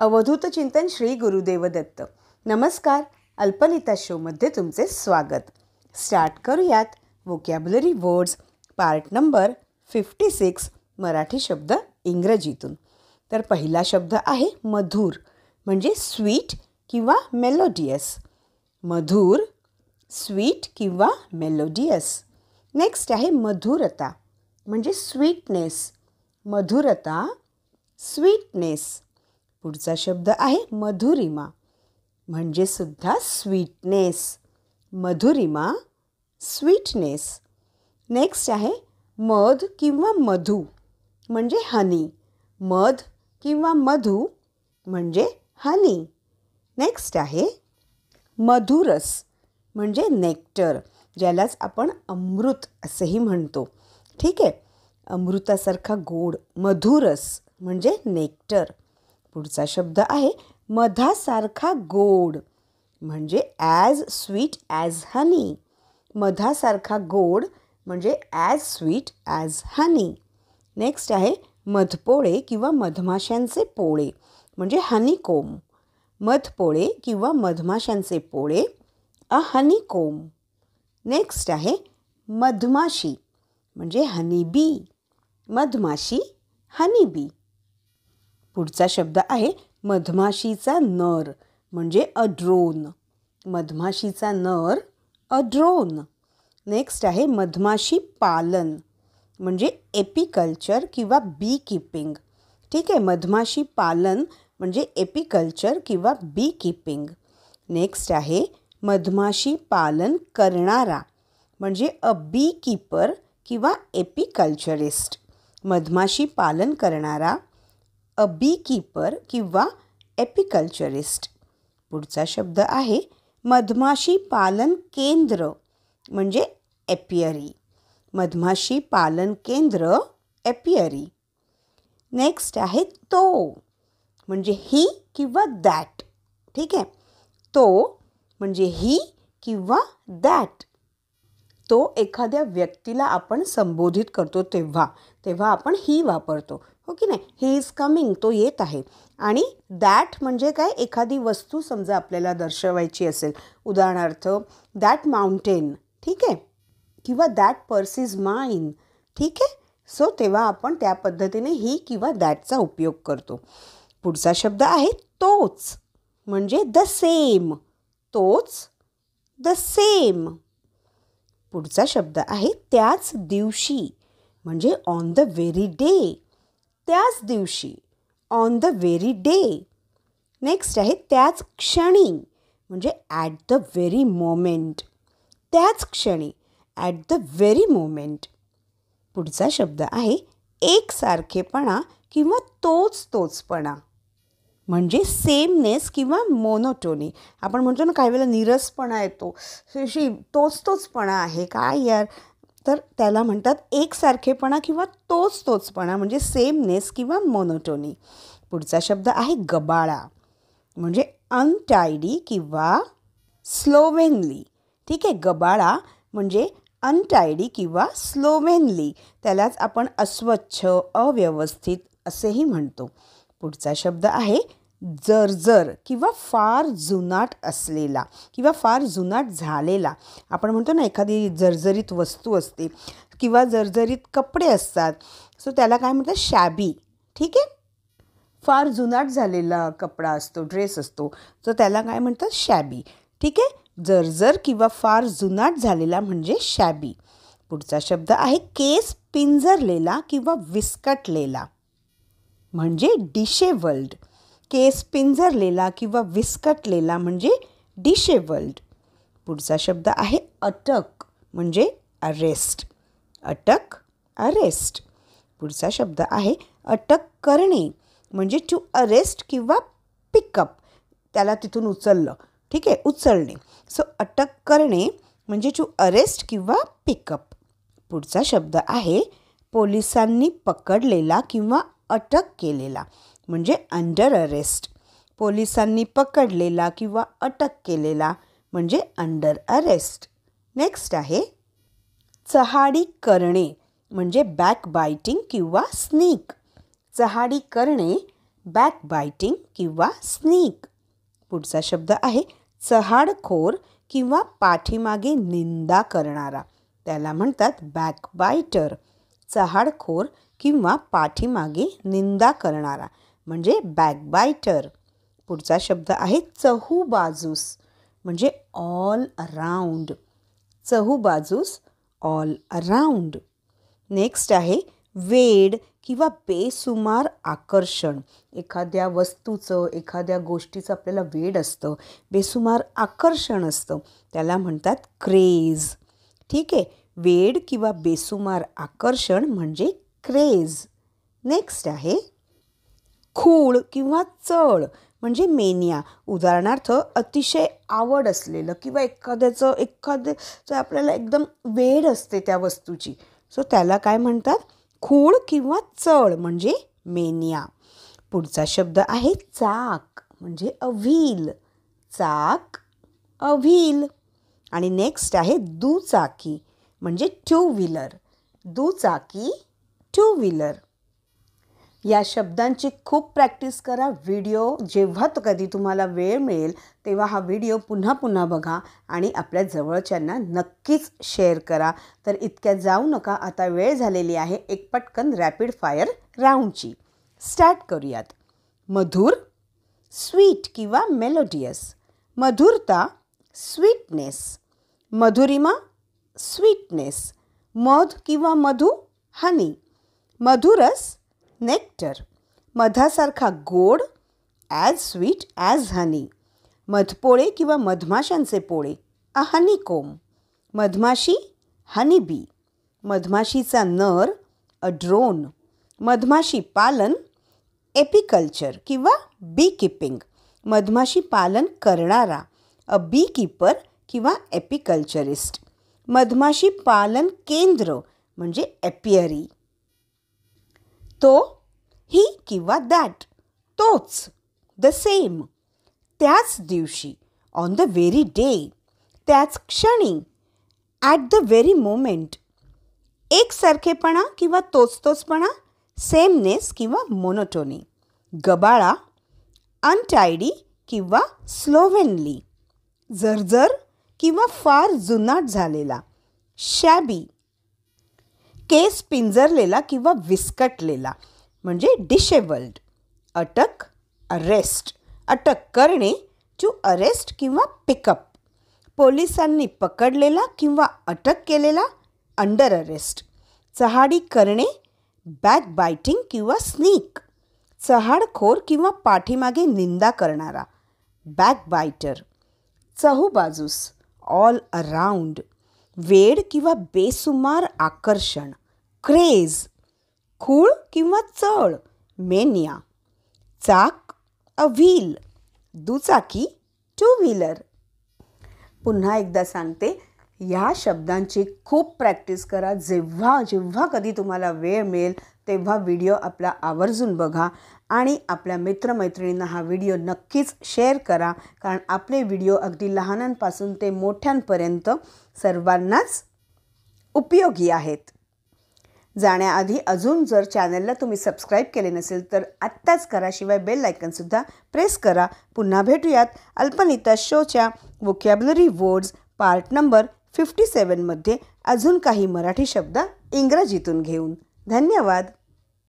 अवधूत चिंतन श्री गुरुदेव दत्त. नमस्कार. अल्पलिता शोमध्ये तुमचे स्वागत. स्टार्ट करूयात vocabulary words part number 56 Marathi शब्द इंग्रजीतून. तर पहिला शब्द आहे मधुर, म्हणजे स्वीट किंवा मेलोडियस. मधुर, स्वीट किंवा मेलोडियस. नेक्स्ट आहे मधुरता, म्हणजे स्वीटनेस. मधुरता, स्वीटनेस. पुढचा शब्द आहे मधुरिमा, म्हणजे सुद्धा स्वीटनेस. मधुरिमा, स्वीटनेस. नेक्स्ट आहे मध किंवा मधू, म्हणजे हनी. मध किंवा मधू म्हणजे हनी. नेक्स्ट आहे मधुरस, म्हणजे नेक्टर, ज्यालाच आपण अमृत असेही म्हणतो. ठीक आहे, अमृतासारखा गोड. मधुरस म्हणजे नेक्टर. पुढचा शब्द आहे मधासारखा गोड, म्हणजे ॲज स्वीट ॲज हनी. मधासारखा गोड म्हणजे ॲज स्वीट ॲज हनी. नेक्स्ट आहे मधपोळे किंवा मधमाशांचे पोळे, म्हणजे हनीकोम. मधपोळे किंवा मधमाशांचे पोळे, अ हनीकोम. नेक्स्ट आहे मधमाशी, म्हणजे हनीबी. मधमाशी, हनीबी. पुढचा शब्द आहे मधमाशीचा नर, म्हणजे अ ड्रोन. मधमाशीचा नर, अ ड्रोन. नेक्स्ट आहे मधमाशी पालन, म्हणजे एपिकल्चर किंवा बी किपिंग. ठीक आहे, मधमाशी पालन म्हणजे एपिकल्चर किंवा बी किपिंग. नेक्स्ट आहे मधमाशी पालन करणारा, म्हणजे अ बी कीपर किंवा एपिकल्चरिस्ट. मधमाशी पालन करणारा, अ बी कीपर किंवा एपिकल्चरिस्ट. पुढचा शब्द आहे मधमाशी पालन केंद्र, म्हणजे एपियरी. मधमाशी पालन केंद्र, एपियरी. नेक्स्ट आहे तो, म्हणजे ही किंवा दॅट. ठीक आहे, तो म्हणजे ही किंवा दॅट. तो एखाद्या व्यक्तीला आपण संबोधित करतो तेव्हा आपण ही वापरतो, हो की नाही. ही इज कमिंग, तो येत आहे. आणि दॅट म्हणजे काय, एखादी वस्तू समजा आपल्याला दर्शवायची असेल, उदाहरणार्थ दॅट माउंटेन. ठीक आहे, किंवा दॅट पर्स इज माइन. ठीक आहे, सो तेव्हा आपण त्या पद्धतीने ही किंवा दॅटचा उपयोग करतो. पुढचा शब्द आहे तोच, म्हणजे द सेम. तोच, द सेम. पुढचा शब्द आहे त्याच दिवशी, म्हणजे ऑन द व्हेरी डे. त्याच दिवशी, on the very day. Next आहे त्याच क्षणी, म्हणजे ॲट द व्हेरी मोमेंट. त्याच क्षणी, ॲट द व्हेरी मोमेंट. पुढचा शब्द आहे एकसारखेपणा किंवा तोचपणा, म्हणजे सेमनेस किंवा मोनोटोनी. आपण म्हणतो ना काही वेळेला नीरसपणा येतो, तोचपणा आहे काय यार, तर त्याला म्हणतात एकसारखेपणा किंवा तोचपणा, म्हणजे सेमनेस किंवा मोनोटोनी. पुढचा शब्द आहे गबाळा, म्हणजे अनटायडी किंवा स्लोवेनली. ठीक आहे, गबाळा म्हणजे अनटायडी किंवा स्लोवेनली. त्यालाच आपण अस्वच्छ, अव्यवस्थित असेही म्हणतो. पुढचा शब्द आहे जर्जर किंवा फार जुनाट असलेला किंवा फार जुनाट झालेला. आपण म्हणतो ना एखादी जर्जरीत वस्तू असते किंवा जर्जरीत कपडे असतात, सो त्याला काय म्हणतात, शॅबी. ठीक आहे, फार जुनाट झालेला कपडा असतो, ड्रेस असतो, तर त्याला काय म्हणतात, शॅबी. ठीक आहे, जर्जर किंवा फार जुनाट झालेला म्हणजे शॅबी. पुढचा शब्द आहे केस पिंजरलेला किंवा विस्कटलेला, म्हणजे डिशेवल्ड. केस पिंजरलेला किंवा विस्कटलेला म्हणजे डिशेवल्ड. पुढचा शब्द आहे अटक, म्हणजे अरेस्ट. अटक, अरेस्ट. पुढचा शब्द आहे अटक करणे, म्हणजे टू अरेस्ट किंवा पिकअप. त्याला तिथून उचललं. ठीक आहे, उचलणे. सो अटक करणे म्हणजे टू अरेस्ट किंवा पिकअप. पुढचा शब्द आहे पोलिसांनी पकडलेला किंवा अटक केलेला, म्हणजे अंडर अरेस्ट. पोलिसांनी पकडलेला किंवा अटक केलेला म्हणजे अंडर अरेस्ट. नेक्स्ट आहे चहाडी करणे, म्हणजे बॅक बायटिंग किंवा स्नीक. चहाडी करणे बॅकबायटिंग किंवा स्नीक. पुढचा शब्द आहे चहाडखोर किंवा पाठीमागे निंदा करणारा. त्याला म्हणतात बॅकबायटर. चहाडखोर किंवा पाठीमागे निंदा करणारा म्हणजे बॅकबायटर. पुढचा शब्द आहे चहूबाजूस म्हणजे ऑल अराउंड. चहूबाजूस ऑल अराउंड. नेक्स्ट आहे वेड किंवा बेसुमार आकर्षण. एखाद्या वस्तूचं एखाद्या गोष्टीचं आपल्याला वेड असतं, बेसुमार आकर्षण असतं, त्याला म्हणतात क्रेज. ठीक आहे, वेड किंवा बेसुमार आकर्षण म्हणजे क्रेज. नेक्स्ट आहे खूळ किंवा चळ म्हणजे मेनिया. उदाहरणार्थ अतिशय आवड असलेलं किंवा एखाद्याचं आपल्याला एकदम वेड असते त्या वस्तूची, सो त्याला काय म्हणतात खूळ किंवा चळ म्हणजे मेनिया. पुढचा शब्द आहे चाक म्हणजे अ व्हील. चाक, अ व्हील. आणि नेक्स्ट आहे दुचाकी म्हणजे टू व्हीलर. दुचाकी, टू व्हीलर. या शब्दांची खूप प्रॅक्टिस करा. व्हिडिओ जेव्हा कधी तुम्हाला वेळ मिळेल तेव्हा हा व्हिडिओ पुन्हा पुन्हा बघा आणि आपल्या जवळच्यांना नक्कीच शेअर करा. तर इतक्यात जाऊ नका, आता वेळ झालेली आहे एक पटकन रॅपिड फायर राऊंडची. स्टार्ट करूयात. मधुर, स्वीट किंवा मेलोडियस. मधुरता, स्वीटनेस. मधुरिमा, स्वीटनेस. मध किंवा मधु, हनी. मधुरस, नेक्टर. मधासारखा गोड, ॲज स्वीट ॲज हनी. मधपोळे किंवा मधमाशांचे पोळे, अ हनीकोम. मधमाशी, हनी बी. मधमाशीचा नर, अ ड्रोन. मधमाशी पालन, एपिकल्चर किंवा बी किपिंग. मधमाशी पालन करणारा, अ बी कीपर किंवा एपिकल्चरिस्ट. मधमाशी पालन केंद्र म्हणजे एपियरी. तो, ही किंवा दॅट, तोच, द सेम. त्याच दिवशी, ऑन द व्हेरी डे. त्याच क्षणी, ॲट द व्हेरी मोमेंट. एकसारखेपणा किंवा तोचपणा, सेमनेस किंवा मोनोटोनी. गबाळा, अनटायडी किंवा स्लोव्हेनली. जर्जर किंवा फार जुनाट झालेला, शॅबी. केस पिंजरलेला किंवा विस्कटलेला म्हणजे डिशेबल्ड. अटक, अरेस्ट. अटक करणे, टू अरेस्ट किंवा पिकअप. पोलिसांनी पकडलेला किंवा अटक केलेला, अंडर अरेस्ट. चहाडी करणे, बॅकबायटिंग किंवा स्नीक. चहाडखोर किंवा पाठीमागे निंदा करणारा, बॅकबायटर. चहूबाजूस, ऑल अराउंड. वेड किंवा बेसुमार आकर्षण, क्रेज. खूळ किंवा चळ, मेनिया. चाक, अ व्हील. दुचाकी, टू व्हीलर. पुन्हा एकदा सांगते, ह्या शब्दांची खूप प्रॅक्टिस करा. जेव्हा कधी तुम्हाला वेळ मिळेल तेव्हा व्हिडिओ आपला आवर्जून बघा आणि आपल्या मित्रमैत्रिणींना हा व्हिडिओ नक्कीच शेअर करा, कारण आपले व्हिडिओ अगदी लहानांपासून ते मोठ्यांपर्यंत सर्वांनाच उपयोगी आहेत. जाण्याआधी अजून जर चॅनलला तुम्ही सबस्क्राईब केले नसेल तर आत्ताच करा, शिवाय बेल आयकॉनसुद्धा प्रेस करा. पुन्हा भेटूयात अल्पनीता शोच्या व्होकॅब्युलरी वर्ड्स पार्ट नंबर 57 मध्ये अजून काही मराठी शब्द इंग्रजीतून घेऊन. धन्यवाद.